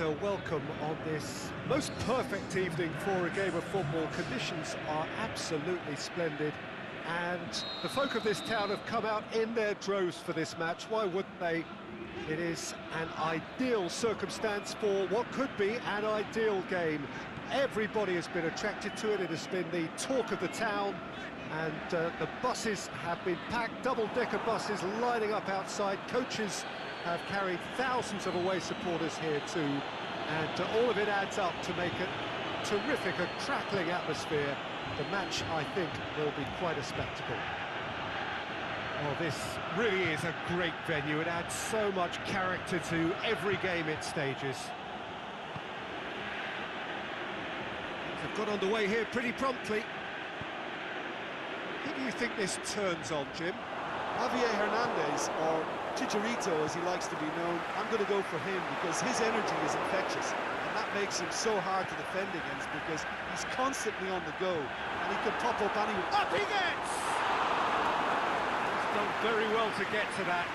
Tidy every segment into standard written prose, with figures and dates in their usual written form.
welcome on this most perfect evening for a game of football. Conditions are absolutely splendid, and the folk of this town have come out in their droves for this match. Why wouldn't they? It is an ideal circumstance for what could be an ideal game. Everybody has been attracted to it. It has been the talk of the town, and the buses have been packed, double-decker buses lining up outside. Coaches have carried thousands of away supporters here too, and all of it adds up to make it terrific, a crackling atmosphere. The match, I think, will be quite a spectacle. Well, this really is a great venue. It adds so much character to every game it stages. They've got underway here pretty promptly. Who do you think this turns on, Jim? Javier Hernandez, or Chicharito as he likes to be known. I'm going to go for him because his energy is infectious, and that makes him so hard to defend against because he's constantly on the go and he can pop up anywhere. Up he gets! He's done very well to get to that.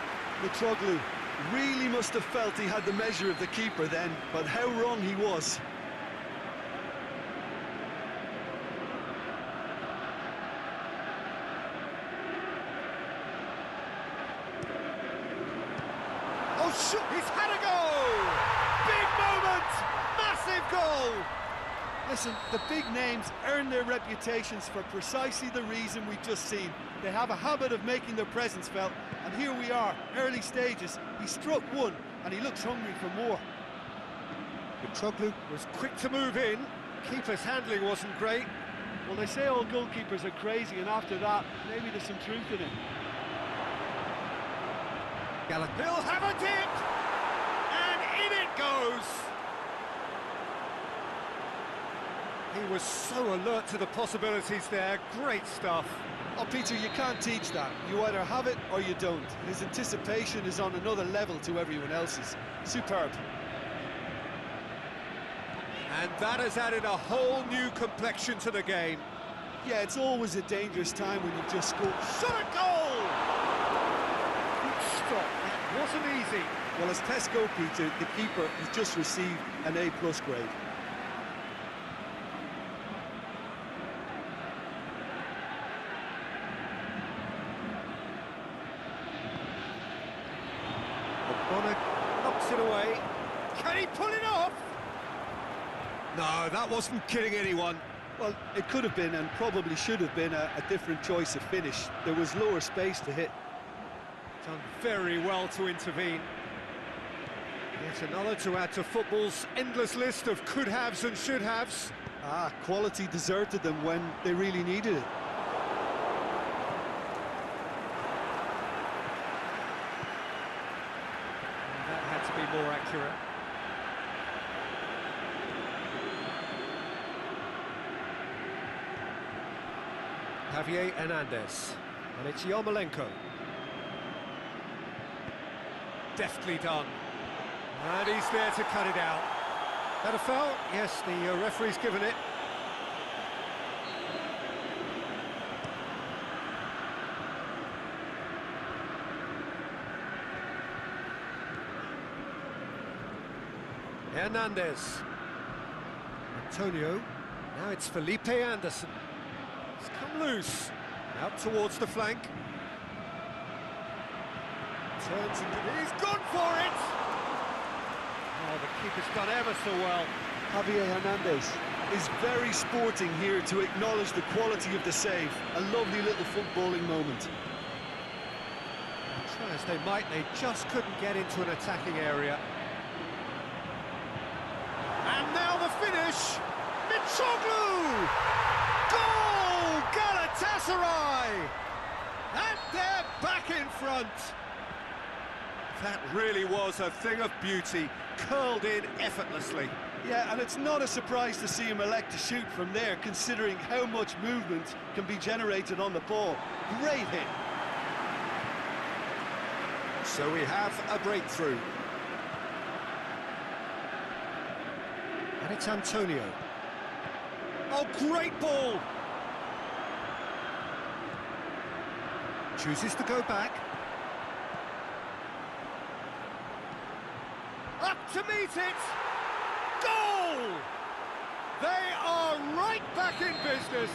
Mitroglou really must have felt he had the measure of the keeper then, but how wrong he was. Oh, shoot, he's had a goal! Big moment! Massive goal! Listen, the big names earn their reputations for precisely the reason we've just seen. They have a habit of making their presence felt, and here we are, early stages. He struck one, and he looks hungry for more. Mitroglou was quick to move in. Keeper's handling wasn't great. Well, they say all goalkeepers are crazy, and after that, maybe there's some truth in it. He'll have a dip, and in it goes. He was so alert to the possibilities there. Great stuff. Oh, Peter, you can't teach that. You either have it or you don't. His anticipation is on another level to everyone else's. Superb. And that has added a whole new complexion to the game. Yeah, it's always a dangerous time when you've just scored. Shot a goal! Stop. It wasn't easy. Well, as tests go, Peter, the keeper has just received an A+ grade. Bonner knocks it away. Can he pull it off? No, that wasn't kidding anyone. Well, it could have been and probably should have been a different choice of finish. There was lower space to hit. Done very well to intervene. Yet another to add to football's endless list of could-haves and should-haves. Ah, quality deserted them when they really needed it. That had to be more accurate. Javier Hernandez, and it's Yarmolenko. Deftly done. And he's there to cut it out. That a foul? Yes, the referee's given it. Hernandez. Antonio. Now it's Felipe Anderson. It's come loose. Out towards the flank. Turns into... He's gone for it! Oh, the keeper's done ever so well. Javier Hernandez is very sporting here to acknowledge the quality of the save. A lovely little footballing moment. Try as they might, they just couldn't get into an attacking area. And now the finish! Mitroglou! Goal! Galatasaray! And they're back in front! That really was a thing of beauty, curled in effortlessly. Yeah, and it's not a surprise to see him elect to shoot from there, considering how much movement can be generated on the ball. Great hit. So we have a breakthrough. And it's Antonio. Oh, great ball! Chooses to go back. Up to meet it! Goal! They are right back in business.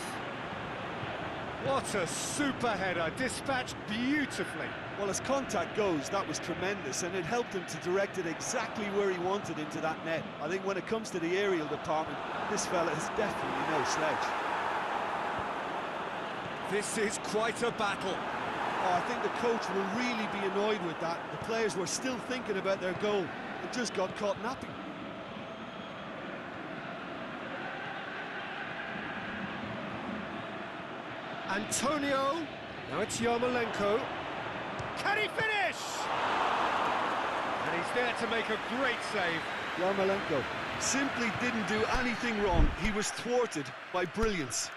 What a super header, dispatched beautifully. Well, as contact goes, that was tremendous, and it helped him to direct it exactly where he wanted into that net. I think when it comes to the aerial department, this fella is definitely no slouch. This is quite a battle. Oh, I think the coach will really be annoyed with that. The players were still thinking about their goal. It just got caught napping. Antonio, now it's Yarmolenko. Can he finish? And he's there to make a great save. Yarmolenko simply didn't do anything wrong. He was thwarted by brilliance.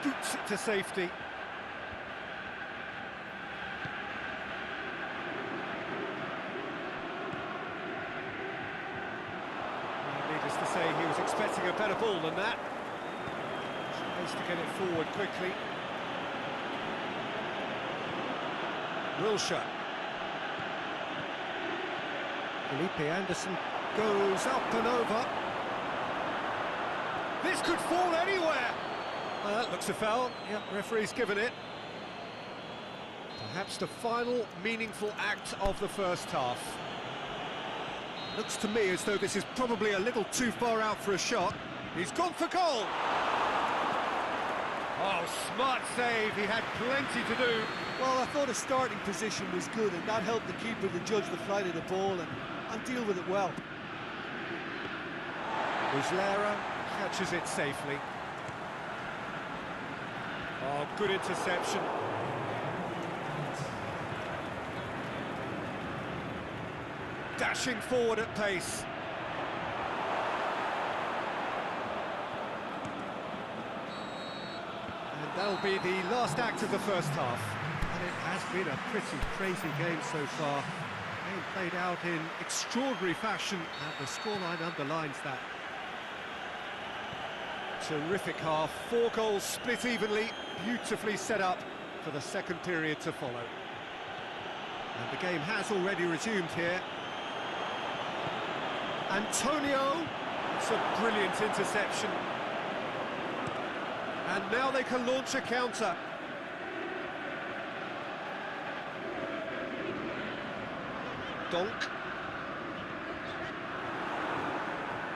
Boots it to safety. Needless to say, he was expecting a better ball than that. Tries to get it forward quickly. Wilshere. Felipe Anderson goes up and over. This could fall anywhere. Well, that looks a foul. Yep, referee's given it. Perhaps the final meaningful act of the first half. Looks to me as though this is probably a little too far out for a shot. He's gone for goal. Oh, smart save. He had plenty to do. Well, I thought his starting position was good, and that helped the keeper to judge the flight of the ball and deal with it well. Muslera catches it safely. Oh, good interception. Dashing forward at pace. And that'll be the last act of the first half. And it has been a pretty crazy game so far. Game played out in extraordinary fashion, and the scoreline underlines that. Terrific half, 4 goals split evenly, beautifully set up for the second period to follow. And the game has already resumed here. Antonio, it's a brilliant interception. And now they can launch a counter. Donk.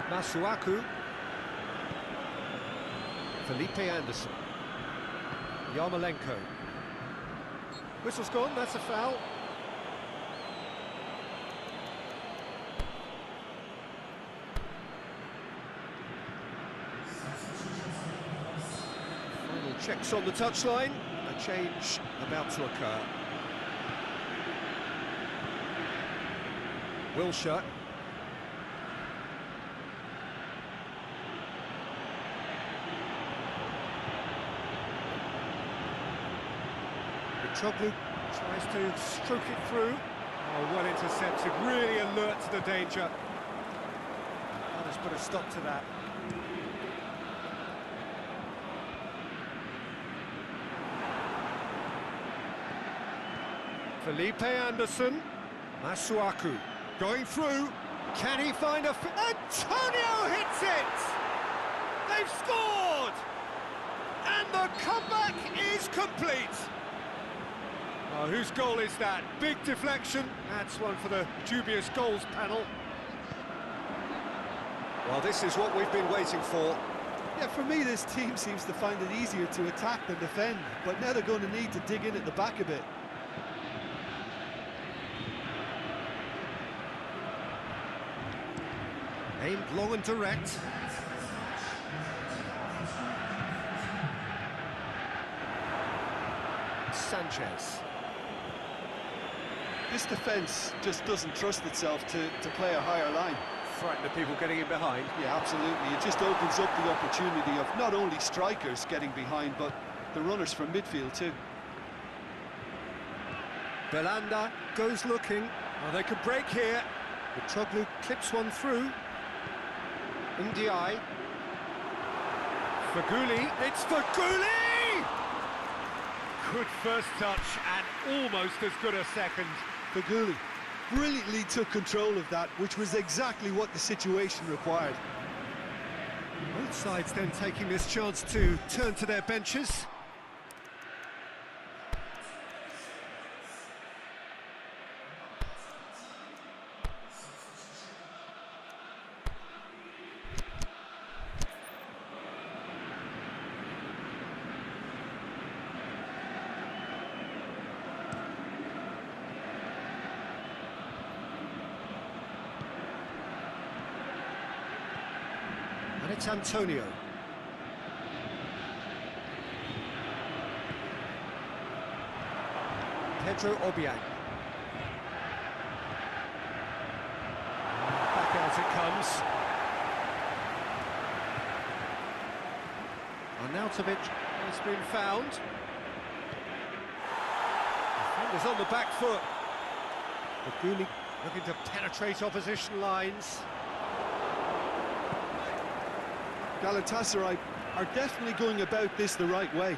Masuaku. Felipe Anderson. Yarmolenko. Whistle's gone, that's a foul. Final checks on the touchline. A change about to occur. Wilshere. Dostluk tries to stroke it through. Oh, well intercepted, really alert to the danger. That has put a stop to that. Felipe Anderson. Masuaku going through. Can he find a... Antonio hits it! They've scored! And the comeback is complete. Oh, whose goal is that? Big deflection. That's one for the dubious goals panel. Well, this is what we've been waiting for. Yeah, for me, this team seems to find it easier to attack than defend, but now they're going to need to dig in at the back a bit. Aimed long and direct. Sanchez. This defence just doesn't trust itself to play a higher line. Frightened of people getting in behind. Yeah, absolutely. It just opens up the opportunity of not only strikers getting behind, but the runners from midfield too. Belanda goes looking. Oh, they could break here. Trogluk clips one through. Ndiaye. Faguli, it's Faguli! Good first touch and almost as good a second. Faguli brilliantly took control of that, which was exactly what the situation required. Both sides then taking this chance to turn to their benches. And it's Antonio. Pedro Obiang. Back out it comes. Arnautovic has been found. Defenders on the back foot. Faguli looking to penetrate opposition lines. Galatasaray are definitely going about this the right way.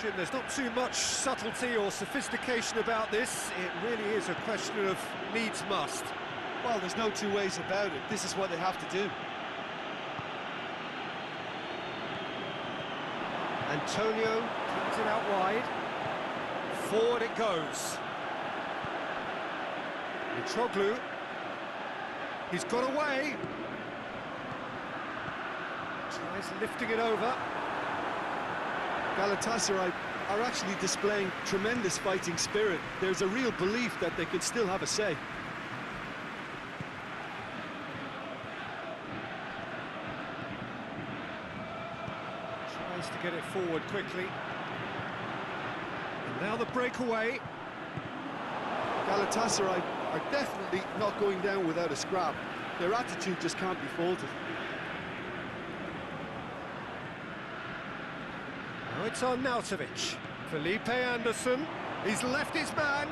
Jim, there's not too much subtlety or sophistication about this. It really is a question of needs must. Well, there's no two ways about it. This is what they have to do. Antonio kicks it out wide. Forward it goes. Trogluk. He's got away. Tries lifting it over. Galatasaray are actually displaying tremendous fighting spirit. There's a real belief that they could still have a say. Tries to get it forward quickly. And now the breakaway. Galatasaray are definitely not going down without a scrap. Their attitude just can't be faulted. Now it's Arnautovic. Felipe Anderson, he's left his man.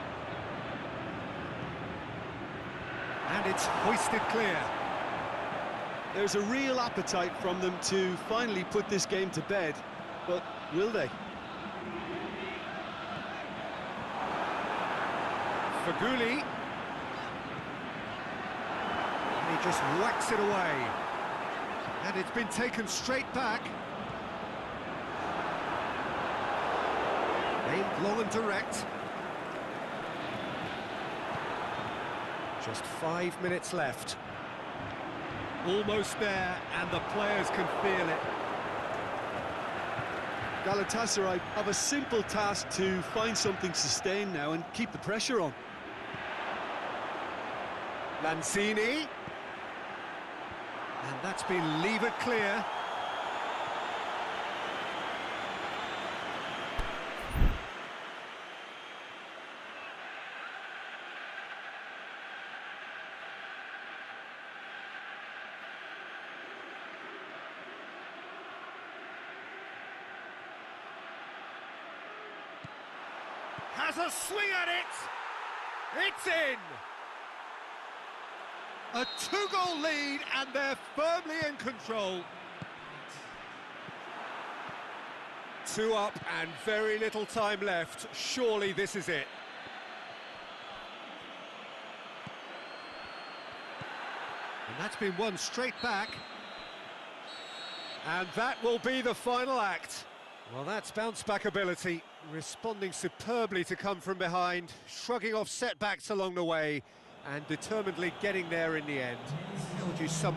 And it's hoisted clear. There's a real appetite from them to finally put this game to bed, but will they? Faguli. And he just whacks it away. And it's been taken straight back. Aimed long and direct. Just 5 minutes left. Almost there, and the players can feel it. Galatasaray have a simple task to find something sustained now and keep the pressure on. Lanzini. And that's been levered clear. Has a swing at it! It's in! A 2-goal lead, and they're firmly in control. 2 up and very little time left. Surely this is it. And that's been won straight back. And that will be the final act. Well, that's bounce-back ability, responding superbly to come from behind, shrugging off setbacks along the way, and determinedly getting there in the end. How would you sum up